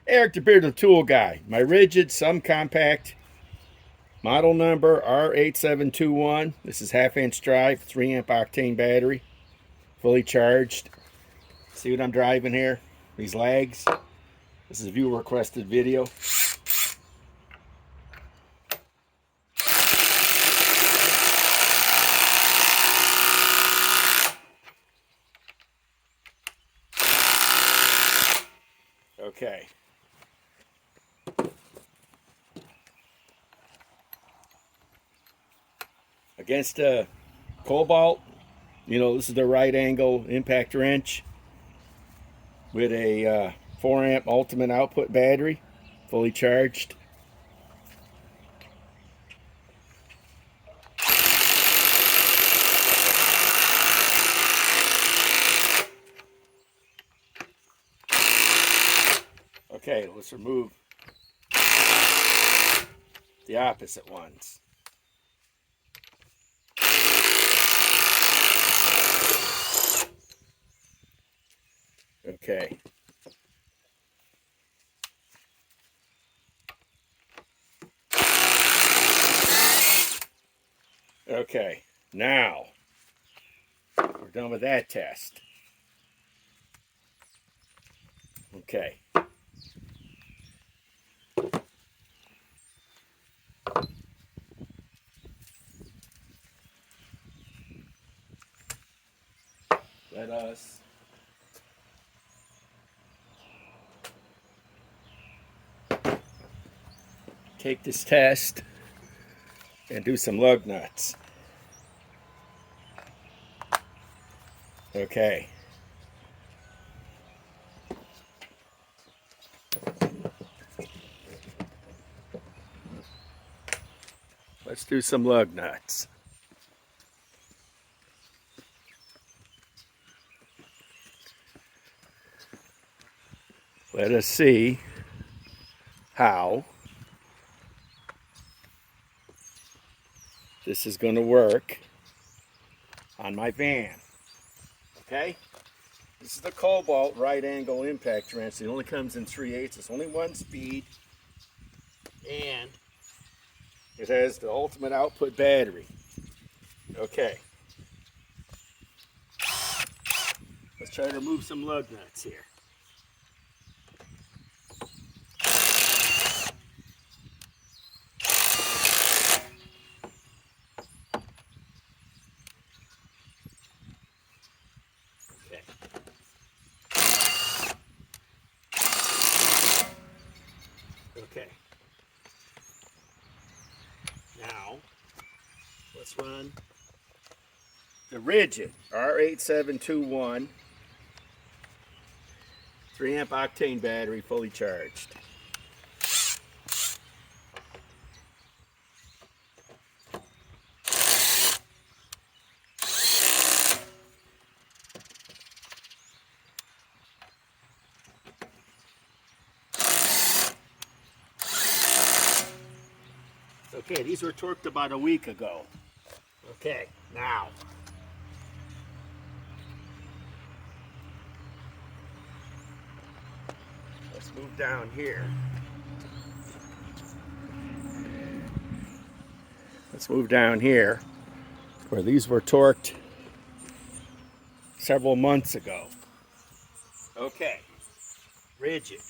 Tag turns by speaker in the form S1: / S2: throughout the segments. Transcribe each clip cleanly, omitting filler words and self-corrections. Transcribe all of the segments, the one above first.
S1: Eric the Bearded Tool Guy. My RIDGID Subcompact, model number R8721. This is half-inch drive, 3 amp octane battery, fully charged. See what I'm driving here? These lags. This is a viewer requested video. Okay. Against a KOBALT, this is the right angle impact wrench with a 4 amp ultimate output battery, fully charged. Okay, let's remove the opposite ones. Okay. Okay, now we're done with that test. Okay. Let us take this test and do some lug nuts. Okay. Let's do some lug nuts. Let us see how this is going to work on my van. Okay? This is the KOBALT right angle impact wrench. It only comes in 3/8. It's only one speed. And it has the ultimate output battery. Okay. Let's try to remove some lug nuts here. Okay. Okay. Now, let's run the RIDGID R8721 3 amp octane battery fully charged. Okay, these were torqued about a week ago. Okay, now let's move down here. Let's move down here where these were torqued several months ago. Okay, RIDGID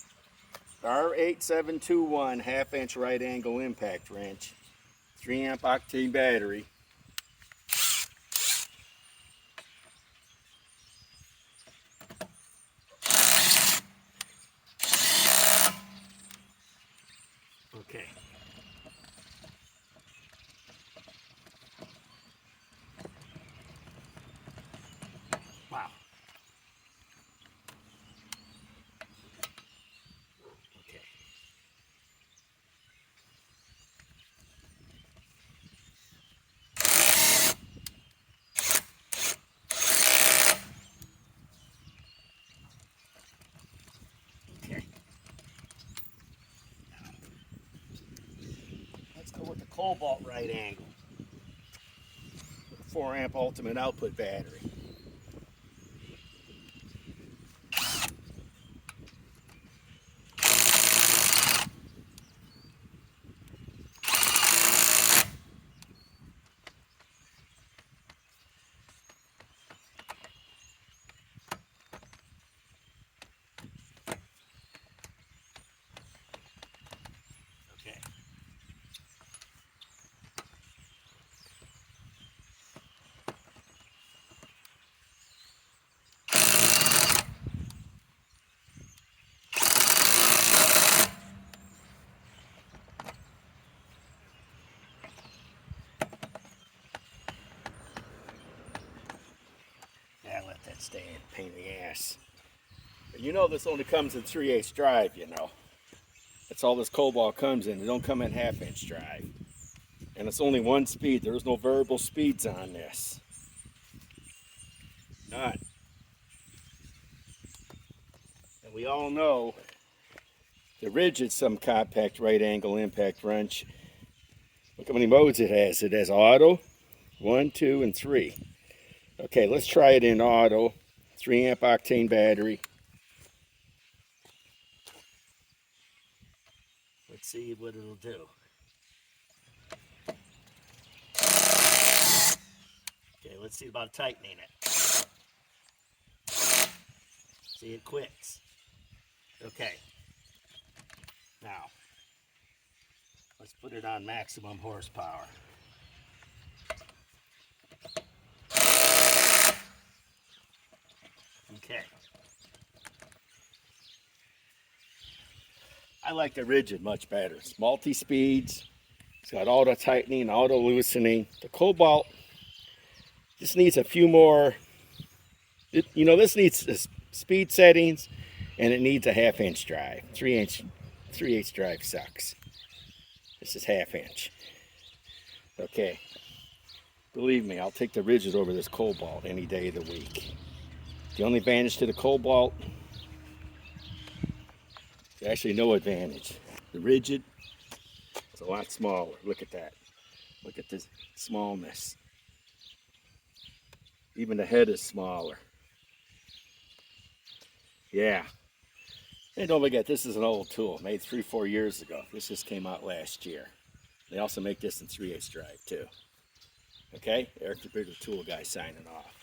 S1: R8721 half-inch right angle impact wrench, 3 amp octane battery. Okay. Wow. Okay. Okay. Let's go with the KOBALT right angle. 4 amp ultimate output battery. stand, pain in the ass. But you know this only comes in 3/8 drive, you know. That's all this KOBALT comes in. It don't come in 1/2 drive. And it's only one speed. There's no variable speeds on this. None. And we all know the RIDGID subcompact right angle impact wrench. Look how many modes it has. It has auto, 1, 2, and 3. Okay, let's try it in auto. 3 amp octane battery. Let's see what it'll do. Okay, let's see about tightening it. See, it quits. Okay. Now, let's put it on maximum horsepower. Okay. I like the RIDGID much better. It's multi-speeds. It's got auto tightening, auto loosening. The KOBALT just needs a few more. You know, this needs speed settings, and it needs a 1/2 drive. 3/8 drive sucks. This is 1/2. Okay. Believe me, I'll take the RIDGID over this KOBALT any day of the week. The only advantage to the KOBALT, there's actually no advantage. The RIDGID is a lot smaller. Look at that. Look at this smallness. Even the head is smaller. Yeah. And don't forget, this is an old tool, made 3-4 years ago. This just came out last year. They also make this in 3/8 drive too. Okay, Eric the Bigger Tool Guy signing off.